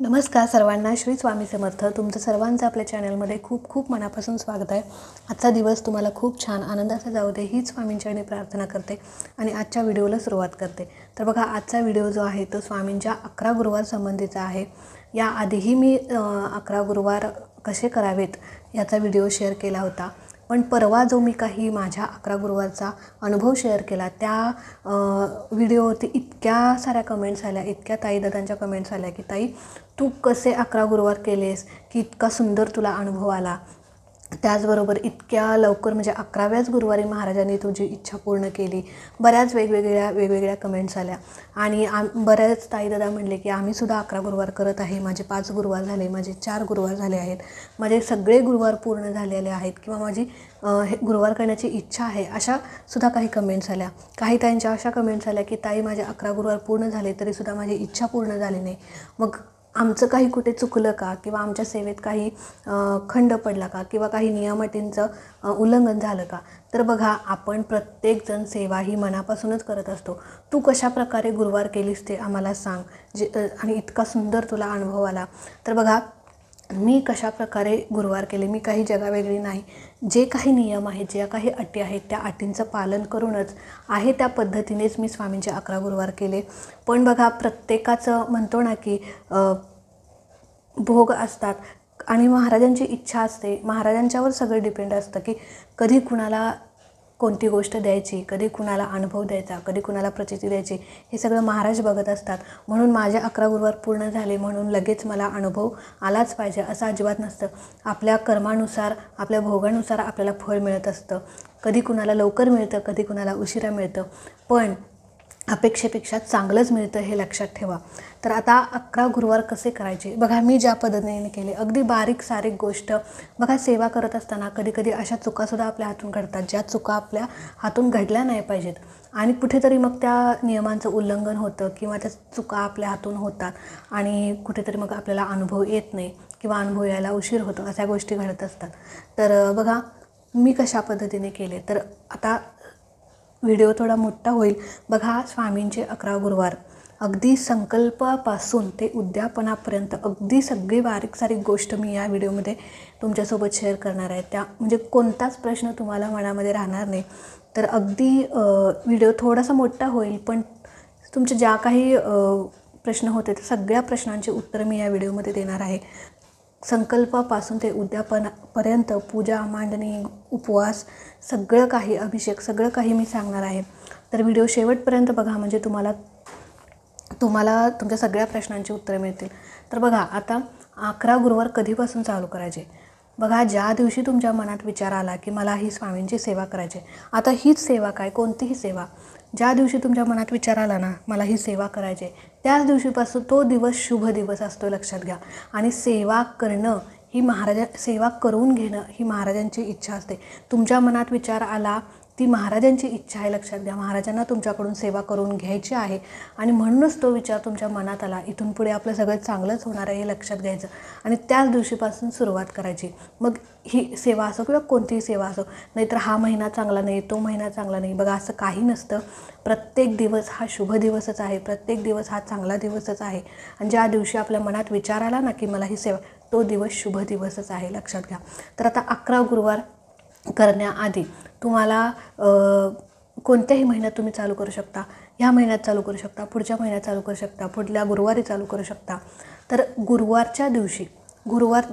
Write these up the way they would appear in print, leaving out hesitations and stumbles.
नमस्कार सर्वांना, श्री स्वामी समर्थ. तुमचं सर्वांचं आपल्या चॅनलमध्ये खूप खूप मनापासून स्वागत आहे. आजचा दिवस तुम्हाला खूप छान आनंदाचा जाऊ दे हीच स्वामींच्याने प्रार्थना करते आणि आजच्या व्हिडिओला सुरुवात करते. तर बघा, आजचा व्हिडिओ जो आहे तो स्वामींच्या 11 गुरुवार संबंधीचा आहे. याआधीही मी 11 गुरुवार कसे करावेत याचा व्हिडिओ शेअर केला होता, पण परवा जो मी काही माझ्या 11 गुरुवारचा अनुभव शेअर केला त्या व्हिडिओवरती इतक्या साऱ्या कमेंट्स आल्या, इतक्या ताई दादांच्या कमेंट्स आल्या की ताई तू कसे 11 गुरुवार केलेस, की इतका सुंदर तुला अनुभव आला. त्याचबरोबर इतक्या लवकर म्हणजे 11व्याच गुरुवारी महाराजांनी तुझी इच्छा पूर्ण केली. बऱ्याच वेगवेगळ्या कमेंट्स आल्या आणि बऱ्याच ताई दादा म्हणले की आम्हीसुद्धा 11 गुरुवार करत आहे. माझे 5 गुरुवार झाले, माझे 4 गुरुवार झाले आहेत, माझे सगळे गुरुवार पूर्ण झालेले आहेत किंवा माझी गुरुवार करण्याची इच्छा आहे, अशा सुद्धा काही कमेंट्स आल्या. काही ताईंच्या अशा कमेंट्स आल्या की ताई माझे 11 गुरुवार पूर्ण झाले तरीसुद्धा माझी इच्छा पूर्ण झाली नाही. मग आमचं काही कुठे चुकलं का, किंवा आमच्या सेवेत काही खंड पडला का, किंवा काही नियमाटींचं उल्लंघन झालं का. तर बघा, आपण प्रत्येकजण सेवा ही मनापासूनच करत असतो. तू कशा प्रकारे गुरुवार केलीस ते आम्हाला सांग, आणि इतका सुंदर तुला अनुभव आला. तर बघा, मी कशा प्रकारे गुरुवार केले, मी काही जगावेगळी नाही. जे काही नियम आहेत, ज्या काही अटी आहेत, त्या अटींचं पालन करूनच आहे त्या पद्धतीनेच मी स्वामींचे 11 गुरुवार केले. पण बघा, प्रत्येकाचं म्हणतो ना की भोग असतात आणि महाराजांची इच्छा असते. महाराजांच्यावर सगळं डिपेंड असतं की कधी कुणाला कोणती गोष्ट द्यायची, कधी कुणाला अनुभव द्यायचा, कधी कुणाला प्रचिती द्यायची, हे सगळं महाराज बघत असतात. म्हणून माझे 11 गुरुवार पूर्ण झाले म्हणून लगेच मला अनुभव आलाच पाहिजे असं अजिबात नसतं. आपल्या कर्मानुसार, आपल्या भोगानुसार आपल्याला फळ मिळत असतं. कधी कुणाला लवकर मिळतं, कधी कुणाला उशिरा मिळतं, पण अपेक्षेपेक्षा चांगलंच मिळतं हे लक्षात ठेवा. तर आता 11 गुरुवार कसे करायचे बघा, मी ज्या पद्धतीने केले, अगदी बारीक सारीक गोष्ट. बघा, सेवा करत असताना कधी कधी अशा चुकासुद्धा आपल्या हातून घडतात, ज्या चुका आपल्या हातून घडल्या नाही पाहिजेत आणि कुठेतरी मग त्या नियमांचं उल्लंघन होतं किंवा त्या चुका आपल्या हातून होतात आणि कुठेतरी मग आपल्याला अनुभव येत नाही किंवा अनुभव यायला उशीर होतो, अशा गोष्टी घडत असतात. तर बघा, मी कशा पद्धतीने केले. तर आता व्हिडिओ थोडा मोठा होईल. बघा, स्वामींचे 11 गुरुवार अगदी संकल्पापासून ते उद्यापनापर्यंत अगदी सगळी बारीक सारीक गोष्ट मी या व्हिडिओमध्ये तुमच्यासोबत शेअर करणार आहे. त्या म्हणजे कोणताच प्रश्न तुम्हाला मनामध्ये राहणार नाही. तर अगदी व्हिडिओ थोडासा मोठा होईल, पण तुमचे ज्या काही प्रश्न होते त्या सगळ्या प्रश्नांची उत्तरं मी या व्हिडिओमध्ये देणार आहे. संकल्पापासून ते उद्यापनापर्यंत पूजा, मांडणी, उपवास, सगळं काही, अभिषेक, सगळं काही मी सांगणार आहे. तर व्हिडिओ शेवटपर्यंत बघा, म्हणजे तुम्हाला तुमच्या सगळ्या प्रश्नांची उत्तरं मिळतील. तर बघा, आता 11 गुरुवार कधीपासून चालू करायचे. बघा, ज्या दिवशी तुमच्या मनात विचार आला की मला ही स्वामींची सेवा करायची, आता हीच सेवा काय, कोणतीही सेवा, ज्या दिवशी तुमच्या मनात विचार आला ना मला ही सेवा करायची, त्याच दिवशीपासून तो दिवस शुभ दिवस असतो, लक्षात घ्या. आणि सेवा करणं ही सेवा करून घेणं ही महाराजांची इच्छा असते. तुमच्या मनात विचार आला, ती महाराजांची इच्छा आहे, लक्षात घ्या. महाराजांना तुमच्याकडून सेवा करून घ्यायची आहे आणि म्हणूनच तो विचार तुमच्या मनात आला. इथून पुढे आपलं सगळं चांगलंच होणार आहे हे लक्षात घ्यायचं आणि त्याच दिवशीपासून सुरुवात करायची. मग ही सेवा असो किंवा कोणतीही सेवा असो, नाहीतर हा महिना चांगला नाही, तो महिना चांगला नाही, बघा असं काही नसतं. प्रत्येक दिवस हा शुभ दिवसच आहे, प्रत्येक दिवस हा चांगला दिवसच आहे. आणि ज्या दिवशी आपल्या मनात विचार आला ना की मला ही सेवा, तो दिवस शुभ दिवसच आहे, लक्षात घ्या. तर आता 11 गुरुवार करण्याआधी तुम्हाला कोणत्याही महिन्यात तुम्ही चालू करू शकता. ह्या महिन्यात चालू करू शकता, पुढच्या महिन्यात चालू करू शकता, पुढल्या गुरुवारी चालू करू शकता. तर गुरुवारच्या दिवशी,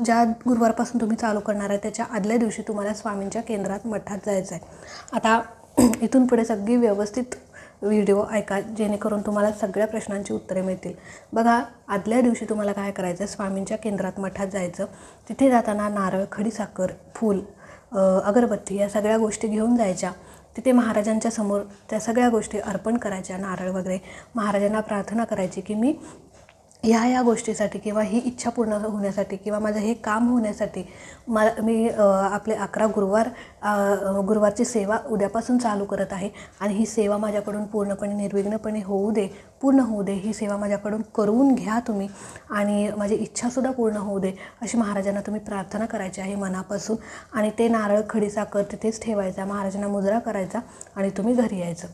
ज्या गुरुवारपासून तुम्ही चालू करणार आहे त्याच्या आदल्या दिवशी तुम्हाला स्वामींच्या केंद्रात, मठात जायचं आहे. आता इथून पुढे सगळी व्यवस्थित व्हिडिओ ऐका, जेणेकरून तुम्हाला सगळ्या प्रश्नांची उत्तरे मिळतील. बघा, आदल्या दिवशी तुम्हाला काय करायचं, स्वामींच्या केंद्रात, मठात जायचं. तिथे जाताना नारळ, खडीसाखर, फूल, अगरबत्ती या सगळ्या गोष्टी घेऊन जायच्या. तिथे महाराजांच्या समोर त्या सगळ्या गोष्टी अर्पण करायच्या, नारळ वगैरे. महाराजांना प्रार्थना करायची की मी ह्या गोष्टीसाठी किंवा ही इच्छा पूर्ण होण्यासाठी किंवा माझं हे काम होण्यासाठी मी आपले 11 गुरुवारची सेवा उद्यापासून चालू करत आहे आणि ही सेवा माझ्याकडून पूर्णपणे निर्विघ्नपणे होऊ दे, पूर्ण होऊ दे. ही सेवा माझ्याकडून करून घ्या तुम्ही आणि माझी इच्छासुद्धा पूर्ण होऊ दे, अशी महाराजांना तुम्ही प्रार्थना करायची आहे मनापासून. आणि ते नारळ, खडीसाखर तिथेच ठेवायचा, महाराजांना मुजरा करायचा आणि तुम्ही घरी यायचं.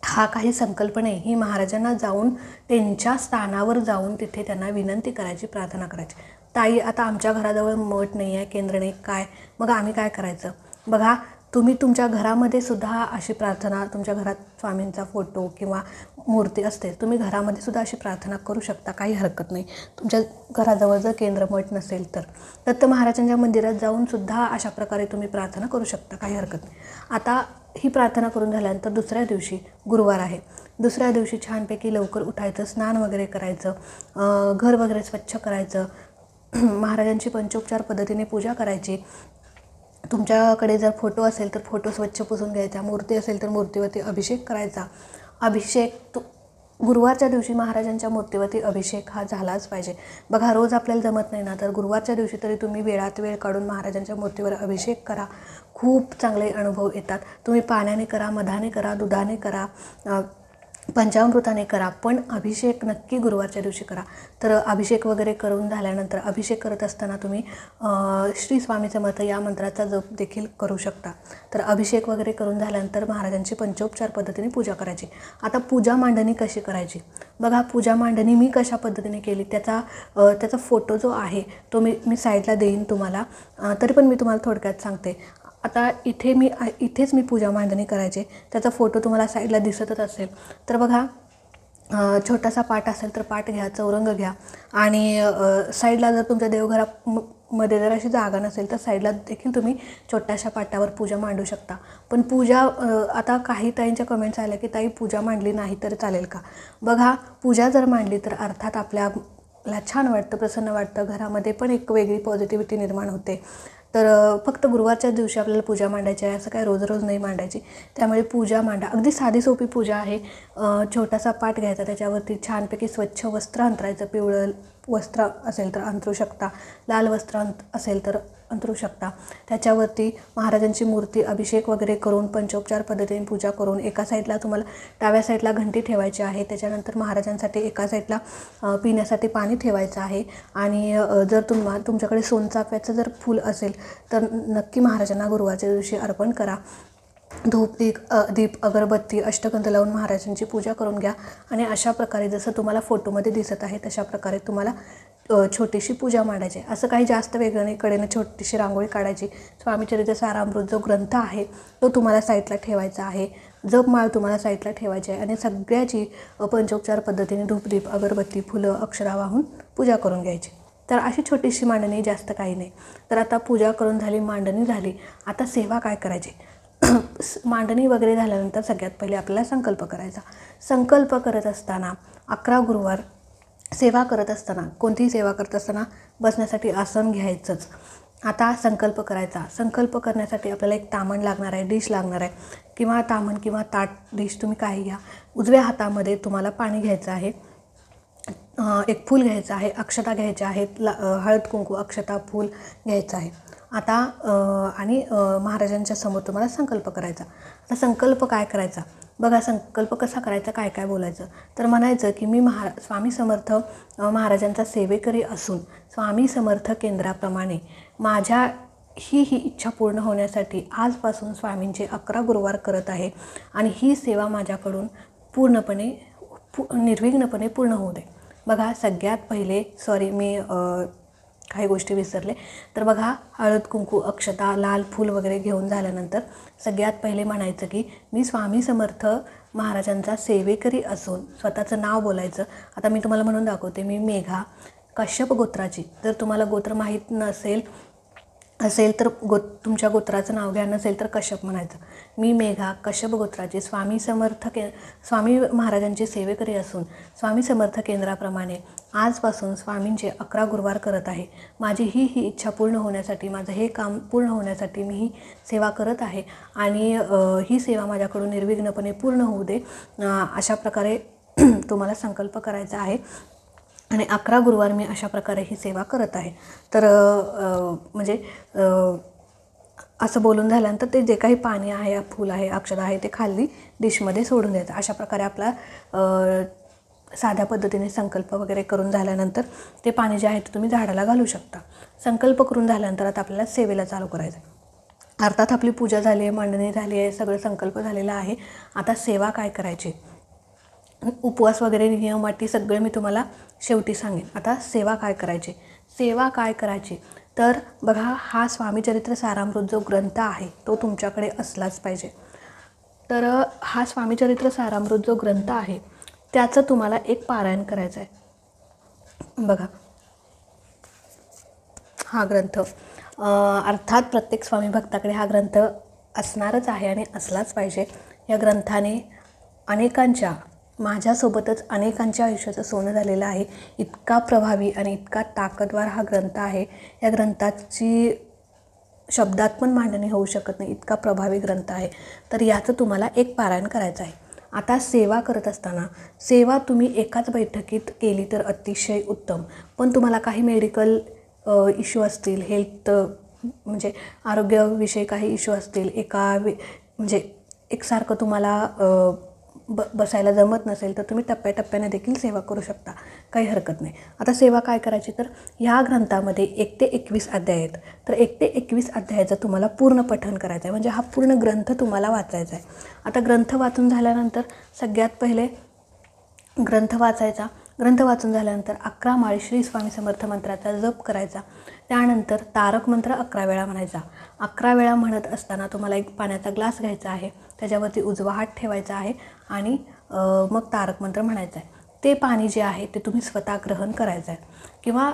हा काही संकल्प नाही, ही महाराजांना जाऊन त्यांच्या स्थानावर जाऊन तिथे त्यांना विनंती करायची, प्रार्थना करायची. ताई आता आमच्या घराजवळ मठ नाही आहे, केंद्र नाही, काय मग आम्ही काय करायचं? बघा तुम्ही तुमच्या घरामध्ये सुद्धा अशी प्रार्थना, तुमच्या घरात स्वामींचा फोटो किंवा मूर्ती असते, तुम्ही घरामध्ये सुद्धा अशी प्रार्थना करू शकता, काही हरकत नाही. तुमच्या घराजवळ जर केंद्र मठ नसेल तर दत्त महाराजांच्या मंदिरात जाऊन सुद्धा अशा प्रकारे तुम्ही प्रार्थना करू शकता, काही हरकत नाही. आता ही प्रार्थना करून झाल्यानंतर दुसऱ्या दिवशी गुरुवार आहे, दुसऱ्या दिवशी छानपैकी लवकर उठायचं, स्नान वगैरे करायचं, घर वगैरे स्वच्छ करायचं, महाराजांची पंचोपचार पद्धतीने पूजा करायची. तुमच्याकडे जर फोटो असेल तर फोटो स्वच्छ पुसून घ्यायचा, मूर्ती असेल तर मूर्तीवरती अभिषेक करायचा. अभिषेक गुरुवारच्या दिवशी महाराजांच्या मूर्तीवरती अभिषेक हा झालाच पाहिजे. बघा रोज आपल्याला जमत नाही ना, तर गुरुवारच्या दिवशी तरी तुम्ही वेळात वेळ काढून महाराजांच्या मूर्तीवर अभिषेक करा, खूप चांगले अनुभव येतात. तुम्ही पाण्याने करा, मधाने करा, दुधाने करा, पंचामृताने करा, पण अभिषेक नक्की गुरुवारच्या दिवशी करा. तर अभिषेक वगैरे करून झाल्यानंतर अभिषेक करत असताना तुम्ही श्री स्वामी समर्थ या मंत्राचा जप देखील करू शकता. तर अभिषेक वगैरे करून झाल्यानंतर महाराजांची पंचोपचार पद्धतीने पूजा करायची. आता पूजा मांडणी कशी करायची? बघा पूजा मांडणी मी कशा पद्धतीने केली त्याचा फोटो जो आहे तो मी साईडला देईन तुम्हाला, तरी पण मी तुम्हाला थोडक्यात सांगते. आता इथेच मी पूजा मांडणी करायचे, त्याचा फोटो तुम्हाला साईडला दिसतच असेल. तर बघा छोटासा पाट असेल तर पाट घ्या, चौरंग घ्या, आणि साईडला जर तुमच्या देवघरामध्ये जर अशी जागा नसेल तर साईडला देखील तुम्ही छोट्याशा पाटावर पूजा मांडू शकता. पण पूजा आता काही ताईंच्या कमेंट्स आल्या की ताई पूजा मांडली नाही तर चालेल का? बघा पूजा जर मांडली तर अर्थात आपल्याला छान वाटतं, प्रसन्न वाटतं, घरामध्ये पण एक वेगळी पॉझिटिव्हिटी निर्माण होते. तर फक्त गुरुवारच्या दिवशी आपल्याला पूजा मांडायची आहे, असं काय रोज रोज नाही मांडायची. त्यामुळे पूजा मांडा, अगदी साधी सोपी पूजा आहे. छोटासा पाट घ्यायचा, त्याच्यावरती छानपैकी स्वच्छ वस्त्र अंतरायचं, पिवळं वस्त्र असेल तर अंतरू शकता, लाल वस्त्र असेल तर अंतरू शकता. त्याच्यावरती महाराजांची मूर्ती अभिषेक वगैरे करून पंचोपचार पद्धतीने पूजा करून एका साईडला तुम्हाला डाव्या साईडला घंटी ठेवायची आहे. त्याच्यानंतर महाराजांसाठी एका साईडला पिण्यासाठी पाणी ठेवायचं आहे. आणि जर तुमच्याकडे सोनचाफ्याचं जर फूल असेल तर नक्की महाराजांना गुरुवारच्या दिवशी अर्पण करा. धूप दीप अगरबत्ती अष्टगंध लावून महाराजांची पूजा करून घ्या. आणि अशा प्रकारे जसं तुम्हाला फोटोमध्ये दिसत आहे तशा प्रकारे तुम्हाला छोटीशी पूजा मांडायची. असं काही जास्त वेगळं नाही, कडेनं छोटीशी रांगोळी काढायची. स्वामीचरित्र सारामृत जो ग्रंथ आहे तो तुम्हाला साईडला ठेवायचा आहे, जपमाळ तुम्हाला साईडला ठेवायची आहे, आणि सगळ्याची पंचोपचार पद्धतीने धूपदीप अगरबत्ती फुलं अक्षरा वाहून पूजा करून घ्यायची. तर अशी छोटीशी मांडणी, जास्त काही नाही. तर आता पूजा करून झाली, मांडणी झाली, आता सेवा काय करायची? मांडणी वगैरे झाल्यानंतर सगळ्यात पहिले आपल्याला संकल्प करायचा. संकल्प करत असताना 11 गुरुवार सेवा करत असताना, कोणतीही सेवा करत असताना बसण्यासाठी आसन घ्यायचंच. आता संकल्प करायचा. संकल्प करण्यासाठी आपल्याला एक तामण लागणार आहे, डिश लागणार आहे, किंवा तामण किंवा ताट, डिश तुम्ही काही घ्या. उजव्या हातामध्ये तुम्हाला पाणी घ्यायचं आहे, एक फूल घ्यायचं आहे, अक्षता घ्यायच्या आहेत, हळद कुंकू अक्षता फूल घ्यायचं आहे. आता आणि महाराजांच्या समोर तुम्हाला संकल्प करायचा. आता संकल्प काय करायचा? बघा संकल्प कसा करायचा, काय काय बोलायचं? तर म्हणायचं की मी स्वामी समर्थ महाराजांचा सेवेकरी असून स्वामी समर्थ केंद्राप्रमाणे माझ्या ही इच्छा पूर्ण होण्यासाठी आजपासून स्वामींचे 11 गुरुवार करत आहे, आणि ही सेवा माझ्याकडून पूर्णपणे निर्विघ्नपणे पूर्ण होऊ दे. बघा सगळ्यात पहिले मी काही गोष्टी विसरले. तर बघा हळद कुंकू अक्षता लाल फूल वगैरे घेऊन झाल्यानंतर सगळ्यात पहिले म्हणायचं की मी स्वामी समर्थ महाराजांचा सेवेकरी असून, स्वतःचं नाव बोलायचं. आता मी तुम्हाला म्हणून दाखवते. मी मेघा कश्यप गोत्राची. जर तुम्हाला गोत्र माहीत असेल तर तुमच्या गोत्राचं नाव घ्या, नसेल तर कश्यप म्हणायचं. मी मेघा कश्यप गोत्राची स्वामी महाराजांची सेवेकरी असून स्वामी समर्थ केंद्राप्रमाणे आजपासून स्वामींचे 11 गुरुवार करत आहे. माझी ही इच्छा पूर्ण होण्यासाठी, माझं हे काम पूर्ण होण्यासाठी मी ही सेवा करत आहे, आणि ही सेवा माझ्याकडून निर्विघ्नपणे पूर्ण होऊ दे. अशा प्रकारे तुम्हाला संकल्प करायचा आहे. आणि 11 गुरुवार मी अशा प्रकारे ही सेवा करत आहे. तर असं बोलून झाल्यानंतर ते जे काही पाणी आहे, फूल आहे, अक्षता आहे, ते खाली डिशमध्ये सोडून द्यायचं. अशा प्रकारे आपला साध्या पद्धतीने संकल्प वगैरे करून झाल्यानंतर ते पाणी जे आहे ते तुम्ही झाडाला घालू शकता. संकल्प करून झाल्यानंतर आता आपल्याला सेवेला चालू करायचं. अर्थात आपली पूजा झाली आहे, मांडणी झाली आहे, सगळं संकल्प झालेला आहे. आता सेवा काय करायची, उपवास वगैरे नियम अटी सगळे मी तुम्हाला शेवटी सांगेन. आता सेवा काय करायची, सेवा काय करायची तर बघा, हा स्वामीचरित्र सारामृत जो ग्रंथ आहे तो तुमच्याकडे असलाच पाहिजे. तर हा स्वामीचरित्र सारामृत जो ग्रंथ आहे त्याचं तुम्हाला एक पारायण करायचं आहे. बघा हा ग्रंथ अर्थात प्रत्येक स्वामी भक्ताकडे हा ग्रंथ असणारच आहे आणि असलाच पाहिजे. या ग्रंथाने अनेकांच्या, माझ्यासोबतच अनेकांच्या आयुष्याचं सोनं झालेलं आहे. इतका प्रभावी आणि इतका ताकदवार हा ग्रंथ आहे. या ग्रंथाची शब्दात पण मांडणी होऊ शकत नाही, इतका प्रभावी ग्रंथ आहे. तर याचं तुम्हाला एक पारायण करायचं आहे. आता सेवा करत असताना, सेवा तुम्ही एकाच बैठकीत केली तर अतिशय उत्तम. पण तुम्हाला काही मेडिकल इश्यू असतील, हेल्थ म्हणजे आरोग्याविषयी काही इश्यू असतील, म्हणजे एकसारखं तुम्हाला बसायला जमत नसेल तर तुम्ही टप्प्याटप्प्याने देखील सेवा करू शकता, काही हरकत नाही. आता सेवा काय करायची तर ह्या ग्रंथामध्ये 1 ते 21 अध्याय आहेत. तर 1 ते 21 अध्यायाचं तुम्हाला पूर्ण पठण करायचं आहे, म्हणजे हा पूर्ण ग्रंथ तुम्हाला वाचायचा आहे. आता ग्रंथ वाचून झाल्यानंतर सगळ्यात पहिले ग्रंथ वाचायचा. ग्रंथ वाचून झाल्यानंतर 11 माळी श्री स्वामी समर्थ मंत्राचा जप करायचा. त्यानंतर तारक मंत्र 11 वेळा म्हणायचा. 11 वेळा म्हणत असताना तुम्हाला एक पाण्याचा ग्लास घ्यायचा आहे, त्याच्यावरती उजवा हात ठेवायचा आहे आणि मग तारक मंत्र म्हणायचा आहे. ते पाणी जे आहे ते तुम्ही स्वतः ग्रहण करायचं आहे किंवा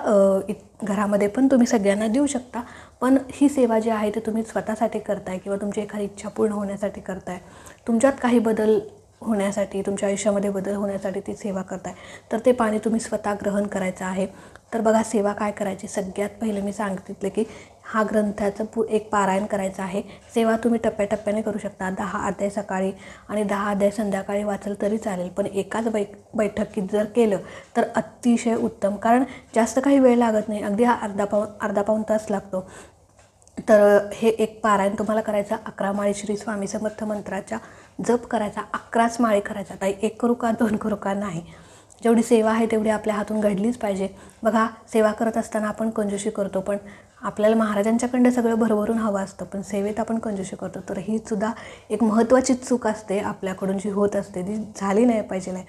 घरामध्ये पण तुम्ही सगळ्यांना देऊ शकता. पण ही सेवा जी आहे ते तुम्ही स्वतःसाठी करताय किंवा तुमची एखादी इच्छा पूर्ण होण्यासाठी करताय, तुमच्यात काही बदल होण्यासाठी, तुमच्या आयुष्यामध्ये बदल होण्यासाठी ती सेवा करताय, तर ते पाणी तुम्ही स्वतः ग्रहण करायचं आहे. तर बघा सेवा काय करायची, सगळ्यात पहिले मी सांगितलं की हा ग्रंथाचं एक पारायण करायचं आहे. सेवा तुम्ही टप्प्याटप्प्याने करू शकता. 10 अध्याय सकाळी आणि 10 अध्याय संध्याकाळी वाचलं तरी चालेल, पण एकाच बैठकीत जर केलं तर अतिशय उत्तम. कारण जास्त काही वेळ लागत नाही, अगदी हा अर्धा पाऊण तास लागतो. तर हे एक पारायण तुम्हाला करायचं. 11 माळी श्री स्वामी समर्थ मंत्राचा जप करायचा. 11च माळी करायचा. ताई 1 करू का 2 करू का नाही, जेवढी सेवा आहे तेवढी आपल्या हातून घडलीच पाहिजे. बघा सेवा करत असताना आपण कंजूशी करतो, पण आपल्याला महाराजांच्याकडं सगळं भरभरून हवं असतं, पण सेवेत आपण कंजूशी करतो. तर ही सुद्धा एक महत्त्वाची चूक असते आपल्याकडून जी होत असते, ती झाली नाही पाहिजे नाही.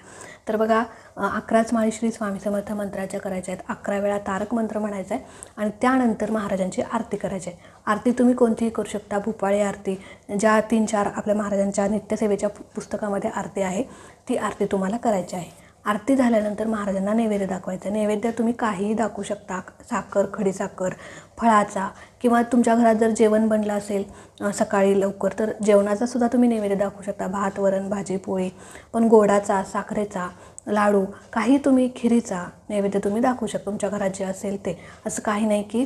तर बघा 11च माळी श्री स्वामी समर्थ मंत्राच्या करायच्या आहेत. 11 वेळा तारक मंत्र म्हणायचा आहे आणि त्यानंतर महाराजांची आरती करायची आहे. आरती तुम्ही कोणतीही करू शकता. भूपाळी आरती, ज्या 3-4 आपल्या महाराजांच्या नित्यसेवेच्या पुस्तकामध्ये आरती आहे, ती आरती तुम्हाला करायची आहे. आरती झाल्यानंतर महाराजांना नैवेद्य दाखवायचा. नैवेद्य तुम्ही काहीही दाखवू शकता, साखर, खडीसाखर, फळाचा, किंवा तुमच्या घरात जर जेवण बनलं असेल सकाळी लवकर तर जेवणाचा सुद्धा तुम्ही नैवेद्य दाखवू शकता. भात, वरण, भाजी, पोळी, पण गोडाचा, साखरेचा, लाडू, काही तुम्ही खिरीचा नैवेद्य तुम्ही दाखवू शकता तुमच्या घरात जे असेल ते. असं काही नाही की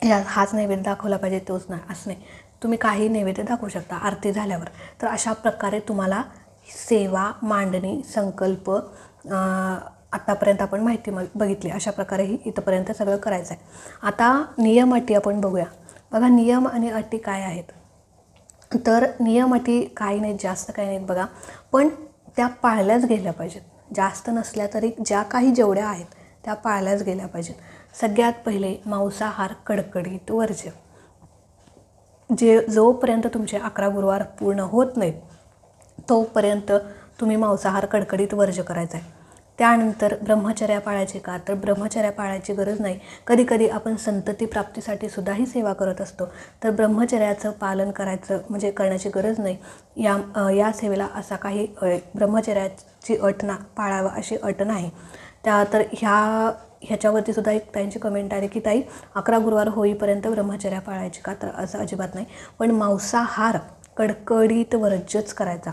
हाच नैवेद्य दाखवला पाहिजे तोच नाही, असं नाही. तुम्ही काही नैवेद्य दाखवू शकता आरती झाल्यावर. तर अशा प्रकारे तुम्हाला सेवा, मांडणी, संकल्प आत्तापर्यंत आपण माहिती बघितली, अशा प्रकारे इथंपर्यंत सगळं करायचं आहे. आता नियम अटी आपण बघूया. बघा नियम आणि अटी काय आहेत, तर नियम अटी काही नाहीत, जास्त काही नाहीत बघा, पण त्या पाळल्याच गेल्या पाहिजेत. जास्त नसल्या तरी जेवढ्या आहेत त्या पाळल्याच गेल्या पाहिजेत. सगळ्यात पहिले मांसाहार कडकडीत वर्ज्य. जोपर्यंत तुमचे 11 गुरुवार पूर्ण होत नाहीत तोपर्यंत तुम्ही मांसाहार कडकडीत वर्ज्य करायचा आहे. त्यानंतर ब्रह्मचर्या पाळायची का, तर ब्रह्मचर्या पाळायची गरज नाही. कधी कधी आपण संतती प्राप्तीसाठी सुद्धा ही सेवा करत असतो, तर ब्रह्मचर्याचं पालन म्हणजे करण्याची गरज नाही. या सेवेला असा काही ब्रह्मचर्याची अट पाळावा अशी अट नाही. तर ह्याच्यावरती सुद्धा एक ताईंची कमेंट आली की ताई 11 गुरुवार होईपर्यंत ब्रह्मचर्या पाळायची का, तर असं अजिबात नाही. पण मांसाहार कडकडीत वर्ज्यच करायचा,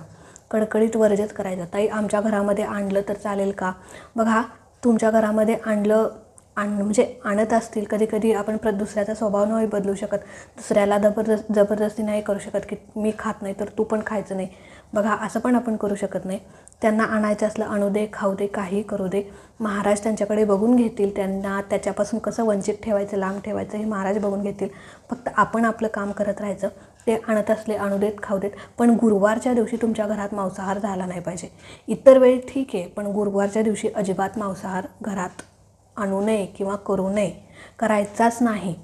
कडकडीत वर्ज्यच करायचा. ताई आमच्या घरामध्ये आणलं तर चालेल का, बघा तुमच्या घरामध्ये म्हणजे आणत असतील, कधी कधी आपण दुसऱ्याचा स्वभाव नाही बदलू शकत, दुसऱ्याला जबरदस्ती नाही करू शकत की मी खात नाही तर तू पण खायचं नाही. बघा असं पण आपण करू शकत नाही. त्यांना आणायचं असलं आणू दे, खाऊ दे, काही करू दे. महाराज त्यांच्याकडे बघून घेतील, त्यांना त्याच्यापासून कसं वंचित ठेवायचं, लांब ठेवायचं हे महाराज बघून घेतील. फक्त आपण आपलं काम करत राहायचं. ते आणत असले आणू देत, खाऊ देत, पण गुरुवारच्या दिवशी तुमच्या घरात मांसाहार झाला नाही पाहिजे. इतर वेळी ठीक आहे, पण गुरुवारच्या दिवशी अजिबात मांसाहार घरात आणू नये किंवा करू नये, करायचाच नाही.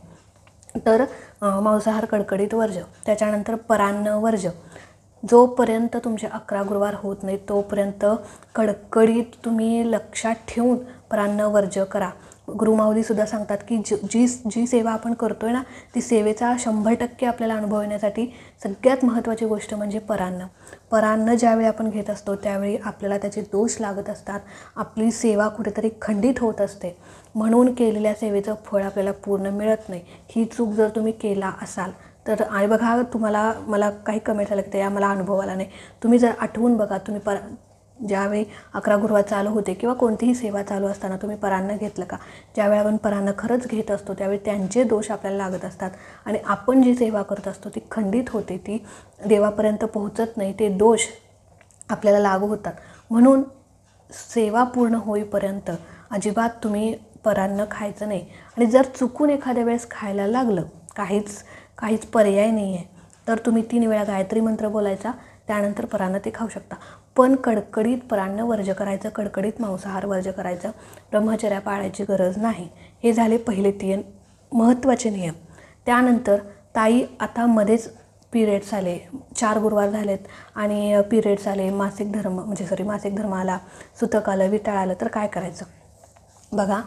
तर मांसाहार कडकडीत वर्ज्य, त्याच्यानंतर परान्न वर्ज्य. जोपर्यंत तुमचे 11 गुरुवार होत नाही तोपर्यंत कडकडीत तुम्ही लक्षात ठेवून परान्न वर्ज्य करा. गुरुमाऊलीसुद्धा सांगतात की जी सेवा आपण करतो आहे ना, ती सेवेचा 100% आपल्याला अनुभव येण्यासाठी सगळ्यात महत्त्वाची गोष्ट म्हणजे परान्न ज्यावेळी आपण घेत असतो त्यावेळी आपल्याला त्याचे दोष लागत असतात, आपली सेवा कुठेतरी खंडित होत असते, म्हणून केलेल्या सेवेचं फळ आपल्याला पूर्ण मिळत नाही. ही चूक जर तुम्ही केला असाल तर, आणि बघा मला काही कमेंट्स आले की ते मला अनुभव आला नाही, तुम्ही जर आठवून बघा, तुम्ही ज्यावेळी 11 गुरुवार चालू होते किंवा कोणतीही सेवा चालू असताना तुम्ही परान्न घेतलं का? ज्यावेळी आपण परान्न खरंच घेत असतो त्यावेळी त्यांचे दोष आपल्याला लागत असतात आणि आपण जी सेवा करत असतो ती खंडित होते, ती देवापर्यंत पोहोचत नाही, ते दोष आपल्याला लागू होतात. म्हणून सेवा पूर्ण होईपर्यंत अजिबात तुम्ही परान्न खायचं नाही. आणि जर चुकून एखाद्या वेळेस खायला लागलं, काहीच पर्याय नाही आहे, तर तुम्ही 3 वेळा गायत्री मंत्र बोलायचा, त्यानंतर परान्न ते खाऊ शकता. पण कडकडीत परान्न वर्ज्य करायचं, कडकडीत मांसाहार वर्ज्य करायचं, ब्रह्मचर्या पाळायची गरज नाही. हे झाले पहिले 3 महत्त्वाचे नियम. त्यानंतर ताई आता मध्येच पिरियड्स आले, 4 गुरुवार झालेत आणि पिरियड्स आले, मासिक धर्म आला, सुतक आलं, विटाळ आलं, तर काय करायचं? बघा,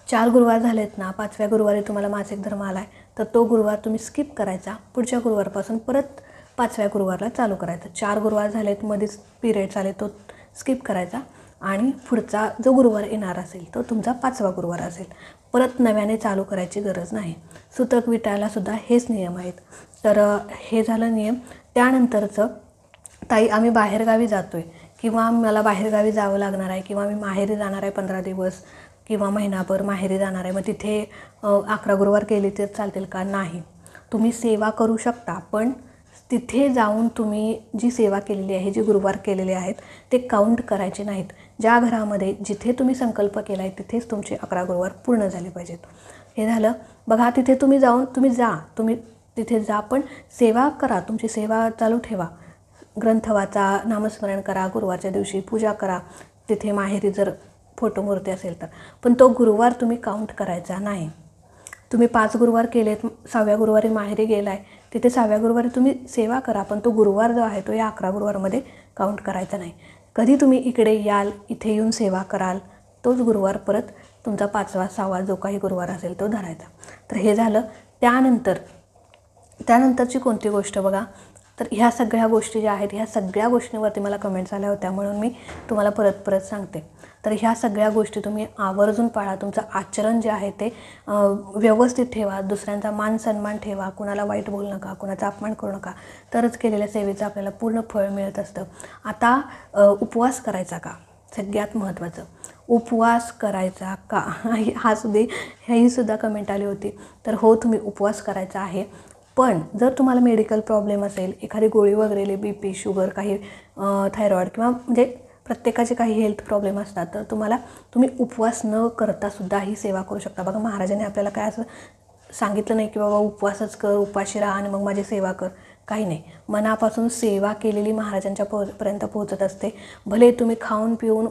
4 गुरुवार झालेत ना, 5व्या गुरुवारी तुम्हाला मासिक धर्म आला आहे तर तो गुरुवार तुम्ही स्किप करायचा, पुढच्या गुरुवारपासून परत 5व्या गुरुवारला चालू करायचं. 4 गुरुवार झालेत, मध्येच पिरियड्स आले, तो स्किप करायचा आणि पुढचा जो गुरुवार येणार असेल तो तुमचा 5वा गुरुवार असेल, परत नव्याने चालू करायची गरज नाही. सुतक विटाळलासुद्धा हेच नियम आहेत. तर हे झालं नियम. त्यानंतरचं, ताई आम्ही बाहेरगावी जातो आहे किंवा मला बाहेरगावी जावं लागणार आहे किंवा मी माहेरी जाणार आहे 15 दिवस किंवा महिनाभर माहेरी जाणार आहे, मग तिथे 11 गुरुवार केले तर चालतील का? नाही, तुम्ही सेवा करू शकता, पण तिथे जाऊन तुम्ही जी सेवा केलेली आहे, जे गुरुवार केलेले आहेत ते काउंट करायचे नाहीत. ज्या घरामध्ये जिथे तुम्ही संकल्प केला आहे तिथेच तुमचे 11 गुरुवार पूर्ण झाले पाहिजेत. हे झालं. बघा, तिथे तुम्ही तिथे जा, पण सेवा करा, तुमची सेवा चालू ठेवा, ग्रंथ वाचा, नामस्मरण करा, गुरुवारच्या दिवशी पूजा करा, तिथे माहेरी जर फोटो मूर्ती असेल तर, पण तो गुरुवार तुम्ही काउंट करायचा नाही. तुम्ही 5 गुरुवार केलेत, 6व्या गुरुवारी माहेरी गेला आहे, तिथे 6व्या गुरुवारी तुम्ही सेवा करा, पण तो गुरुवार जो आहे तो या 11 गुरुवारमध्ये काउंट करायचा नाही. कधी तुम्ही इकडे याल, इथे येऊन सेवा कराल, तोच गुरुवार परत तुमचा 5वा 6वा जो काही गुरुवार असेल तो धरायचा. तर हे झालं. त्यानंतरची कोणती गोष्ट बघा, तर ह्या सगळ्या गोष्टी ज्या आहेत, ह्या सगळ्या गोष्टींवरती मला कमेंट्स आल्या होत्या, म्हणून मी तुम्हाला परत सांगते. तर ह्या सगळ्या गोष्टी तुम्ही आवर्जून पाळा. तुमचं आचरण जे आहे ते व्यवस्थित ठेवा, दुसऱ्यांचा मान सन्मान ठेवा, कुणाला वाईट बोलू नका, कुणाचा अपमान करू नका, तरच केलेल्या सेवेचं आपल्याला पूर्ण फळ मिळत असतं. आता उपवास करायचा का? सगळ्यात महत्त्वाचं, उपवास करायचा का? ही सुद्धा कमेंट आली होती. तर हो, तुम्ही उपवास करायचा आहे, पण जर तुम्हाला मेडिकल प्रॉब्लेम असेल, एखादी गोळी वगैरे, BP, शुगर, काही थायरॉईड किंवा म्हणजे प्रत्येकाचे काही हेल्थ प्रॉब्लेम असतात, तर तुम्ही उपवास न करता सुद्धा ही सेवा करू शकता. बघा, महाराजांनी आपल्याला काय असं सांगितलं नाही की बाबा उपवासच कर, उपाशी राहा आणि मग माझी सेवा कर, काही नाही. मनापासून सेवा केलेली महाराजांच्या पर्यंत पोहोचत असते. भले तुम्ही खाऊन पिऊन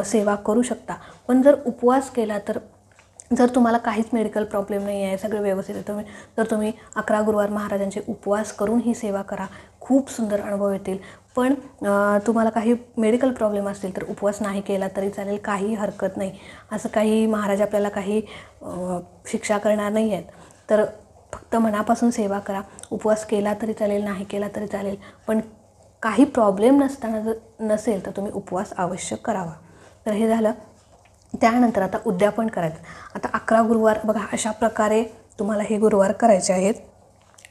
सेवा करू शकता, पण जर उपवास केला तर, जर तुम्हाला काहीच मेडिकल प्रॉब्लेम नाही आहे, सगळं व्यवस्थित आहे, तर तुम्ही 11 गुरुवार महाराजांचे उपवास करून ही सेवा करा, खूप सुंदर अनुभव येतील. पण तुम्हाला काही मेडिकल प्रॉब्लेम असतील तर उपवास नाही केला तरी चालेल, काही हरकत नाही. असं काही महाराज आपल्याला काही शिक्षा करणार नाही आहेत. तर फक्त मनापासून सेवा करा. उपवास केला तरी चालेल, नाही केला तरी चालेल, पण काही प्रॉब्लेम नसेल तर तुम्ही उपवास अवश्य करावा. तर हे झालं. त्यानंतर आता उद्यापन करायचं. आता 11 गुरुवार बघा, अशा प्रकारे तुम्हाला हे गुरुवार करायचे आहेत.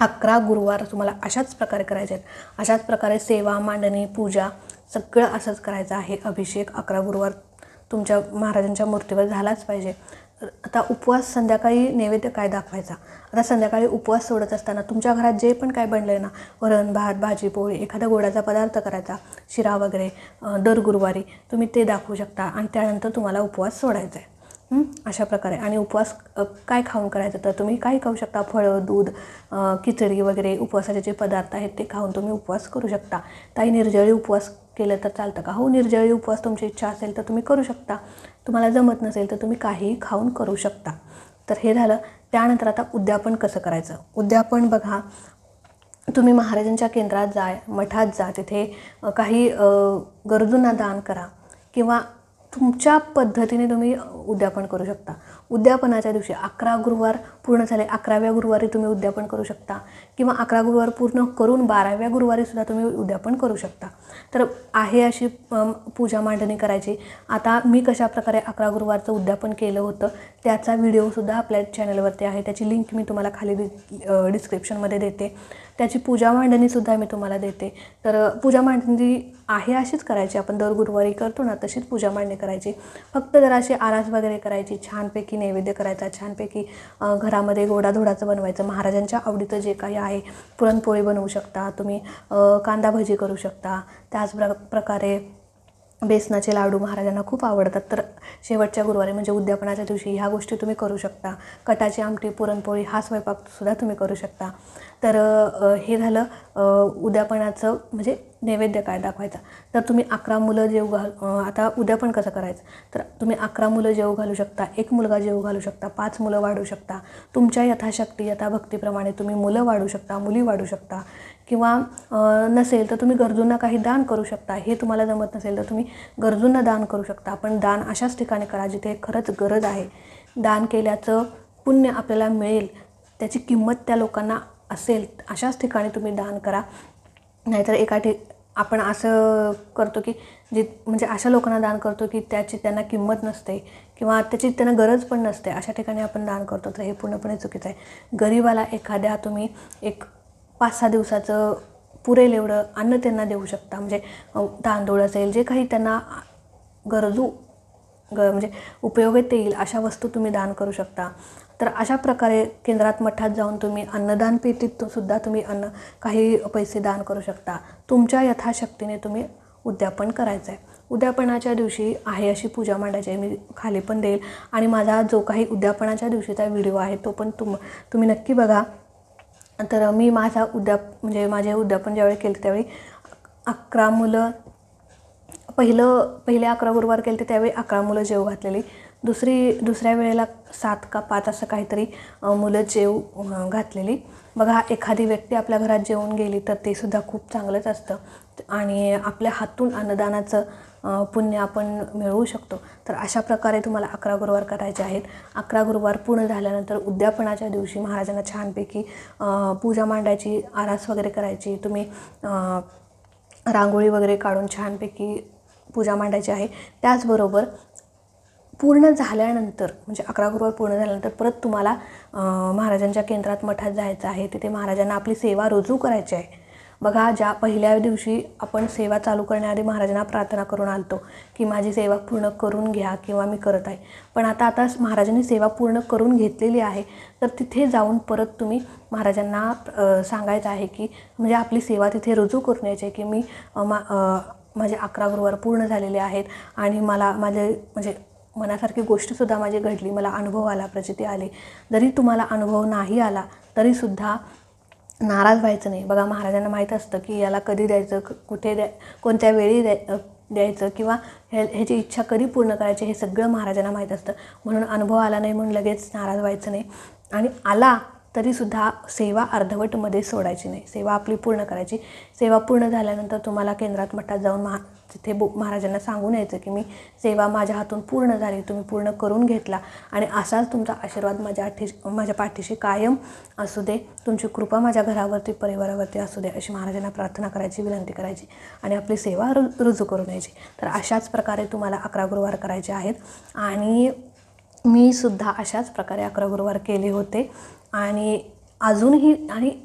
11 गुरुवार तुम्हाला अशाच प्रकारे करायचे आहेत. अशाच प्रकारे सेवा, मांडणी, पूजा सगळं असंच करायचं आहे. अभिषेक 11 गुरुवार तुमच्या महाराजांच्या मूर्तीवर झालाच पाहिजे. आता उपवास संध्याकाळी नैवेद्य काय दाखवायचा? आता संध्याकाळी उपवास सोडत असताना तुमच्या घरात जे पण काय बनलं आहे ना, वरण, भात, भाजी, पोळी, एखादा गोडाचा पदार्थ करायचा, शिरा वगैरे, दर गुरुवारी तुम्ही ते दाखवू शकता आणि त्यानंतर तुम्हाला उपवास सोडायचा आहे. अशा प्रकारे. आणि उपवास काय खाऊन करायचं, तर तुम्ही काही खाऊ शकता, फळं, दूध, खिचडी वगैरे, उपवासाचे जे पदार्थ आहेत ते खाऊन तुम्ही उपवास करू शकता. ताई, निर्जळी उपवास केलं तर चालतं का? हो, निर्जळी उपवास तुमची इच्छा असेल तर तुम्ही करू शकता. तुम्हाला जमत नसेल तर तुम्ही काहीही खाऊन करू शकता. तर हे झालं. त्यानंतर आता उद्यापन कसं करायचं. उद्यापन बघा, तुम्ही महाराजांच्या केंद्रात जा, मठात जा, तिथे काही गरजूंना दान करा किंवा तुमच्या पद्धतीने तुम्ही उद्यापन करू शकता. उद्यापनाच्या दिवशी 11 गुरुवार पूर्ण झाले, 11व्या गुरुवारी तुम्ही उद्यापन करू शकता किंवा 11 गुरुवार पूर्ण करून 12व्या गुरुवारीसुद्धा तुम्ही उद्यापन करू शकता. तर आहे अशी पूजा मांडणी करायची. आता मी कशाप्रकारे 11 गुरुवारचं उद्यापन केलं होतं त्याचा व्हिडिओसुद्धा आपल्या चॅनलवरती आहे, त्याची लिंक मी तुम्हाला खाली डिस्क्रिप्शनमध्ये देते. त्याची पूजा मांडणीसुद्धा मी तुम्हाला देते. तर पूजा मांडणी आहे अशीच करायची, आपण दर गुरुवारी करतो ना तशीच पूजा मांडणी करायची. फक्त जरा अशी आरास वगैरे करायची, छानपैकी नैवेद्य करायचा, छानपैकी घरामध्ये गोडाधोडाचं बनवायचं. महाराजांच्या आवडीचं जे काही आहे, पुरणपोळी बनवू शकता तुम्ही, कांदा भजी करू शकता. त्याच प्रकारे बेसनाचे लाडू महाराजांना खूप आवडतात, तर शेवटच्या गुरुवारी म्हणजे उद्यापनाच्या दिवशी ह्या गोष्टी तुम्ही करू शकता. कटाची आमटी, पुरणपोळी हा स्वयंपाकसुद्धा तुम्ही करू शकता. तर हे झालं उद्यापनाचं म्हणजे नैवेद्य काय दाखवायचा. तर तुम्ही 11 मुलं जेव आता उद्यापन कसं करायचं, तर तुम्ही 11 मुलं जेव घालू शकता, 1 मुलगा जेव घालू शकता, 5 मुलं वाढू शकता. तुमच्या यथाशक्ती यथाभक्तीप्रमाणे तुम्ही मुलं वाढू शकता, मुली वाढू शकता किंवा नसेल तर तुम्ही गरजूंना काही दान करू शकता. हे तुम्हाला जमत नसेल तर तुम्ही गरजूंना दान करू शकता. पण दान अशाच ठिकाणी करा जिथे खरंच गरज आहे. दान केल्याचं पुण्य आपल्याला मिळेल, त्याची किंमत त्या लोकांना असेल अशाच ठिकाणी तुम्ही दान करा. नाहीतर आपण असं करतो की म्हणजे अशा लोकांना दान करतो की त्यांना किंमत नसते किंवा त्याची त्यांना गरज पण नसते, अशा ठिकाणी आपण दान करतो. तर हे पूर्णपणे चुकीचं आहे. गरीबाला एखाद्या तुम्ही एक 5-6 दिवसाचं पुरेल एवढं अन्न त्यांना देऊ शकता. म्हणजे तांदूळ असेल, जे काही त्यांना गरजू म्हणजे उपयोगात येईल अशा वस्तू तुम्ही दान करू शकता. तर अशा प्रकारे केंद्रात मठात जाऊन तुम्ही अन्नदान पेटीत सुद्धा तुम्ही काही पैसे दान करू शकता. तुमच्या यथाशक्तीने तुम्ही उद्यापन करायचं आहे. उद्यापनाच्या दिवशी आहे अशी पूजा मांडायची आहे, मी खाली पण देईल. आणि माझा जो काही उद्यापनाच्या दिवशीचा व्हिडिओ आहे तो पण तुम्ही नक्की बघा. तर मी माझे उद्यापन ज्यावेळी केलं त्यावेळी 11 मुलं, पहिले 11 गुरुवार केले त्यावेळी 11 मुलं जेव घातलेली. दुसऱ्या वेळेला 7 का 5 असं काहीतरी मुलं जेव घातलेली. बघा, एखादी व्यक्ती आपल्या घरात जेवून गेली तर ते सुद्धा खूप चांगलंच असतं आणि आपल्या हातून अन्नदानाचं पुण्य आपण मिळवू शकतो. तर अशा प्रकारे तुम्हाला 11 गुरुवार करायचे आहेत. 11 गुरुवार पूर्ण झाल्यानंतर उद्यापनाच्या दिवशी महाराजांना छानपैकी पूजा मांडायची, आरास वगैरे करायची. तुम्ही रांगोळी वगैरे काढून छानपैकी पूजा मांडायची आहे. त्याचबरोबर पूर्ण झाल्यानंतर म्हणजे 11 गुरुवार पूर्ण झाल्यानंतर परत तुम्हाला महाराजांच्या केंद्रात मठात जायचं आहे. तिथे महाराजांना आपली सेवा रुजू करायची आहे. बघा, ज्या पहिल्या दिवशी आपण सेवा चालू करण्याआधी महाराजांना प्रार्थना करून आलतो की माझी सेवा पूर्ण करून घ्या किंवा मी करत आहे. पण आता महाराजांनी सेवा पूर्ण करून घेतलेली आहे, तर तिथे जाऊन परत तुम्ही महाराजांना सांगायचं आहे की म्हणजे आपली सेवा तिथे रुजू करून यायची आहे की मी माझे 11 गुरुवार पूर्ण झालेले आहेत आणि मला म्हणजे मनासारखी गोष्टसुद्धा माझी घडली, मला अनुभव आला, प्रचिती आली. जरी तुम्हाला अनुभव नाही आला तरीसुद्धा नाराज व्हायचं नाही. बघा, महाराजांना माहीत असतं की याला कधी द्यायचं, कुठे कोणत्या वेळी द्यायचं किंवा ह्याची इच्छा कधी पूर्ण करायची हे सगळं महाराजांना माहीत असतं. म्हणून अनुभव आला नाही म्हणून लगेच नाराज व्हायचं नाही. आणि आला तरीसुद्धा सेवा अर्धवटमध्ये सोडायची नाही, सेवा आपली पूर्ण करायची. सेवा पूर्ण झाल्यानंतर तुम्हाला केंद्रात मठात जाऊन तिथे महाराजांना सांगून यायचं की मी सेवा माझ्या हातून पूर्ण झाली, तुम्ही पूर्ण करून घेतला आणि असाच तुमचा आशीर्वाद माझ्या पाठीशी कायम असू दे, तुमची कृपा माझ्या घरावरती, परिवारावरती असू दे, अशी महाराजांना प्रार्थना करायची, विनंती करायची आणि आपली सेवा रुजू करून यायची. तर अशाच प्रकारे तुम्हाला 11 गुरुवार करायचे आहेत. आणि मी सुद्धा अशाच प्रकारे 11 गुरुवार केले होते. आणि अजूनही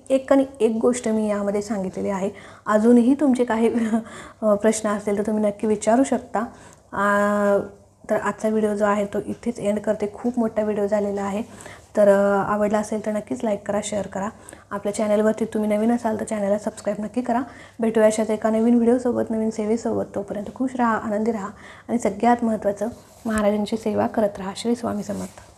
एक गोष्ट मी यामध्ये सांगितलेली आहे. अजूनही तुमचे काही प्रश्न असतील तर तुम्ही नक्की विचारू शकता. तर आजचा व्हिडिओ जो आहे तो इथेच एंड करते. खूप मोठा व्हिडिओ झालेला आहे. तर आवडला असेल तर नक्कीच लाईक करा, शेअर करा. आपल्या चॅनलवरती तुम्ही नवीन असाल तर चॅनलला सबस्क्राईब नक्की करा. भेटूया अशाच एका नवीन व्हिडिओसोबत, नवीन सेवेसोबत. तोपर्यंत खुश राहा, आनंदी राहा आणि सगळ्यात महत्त्वाचं महाराजांची सेवा करत राहा. श्री स्वामी समर्थ.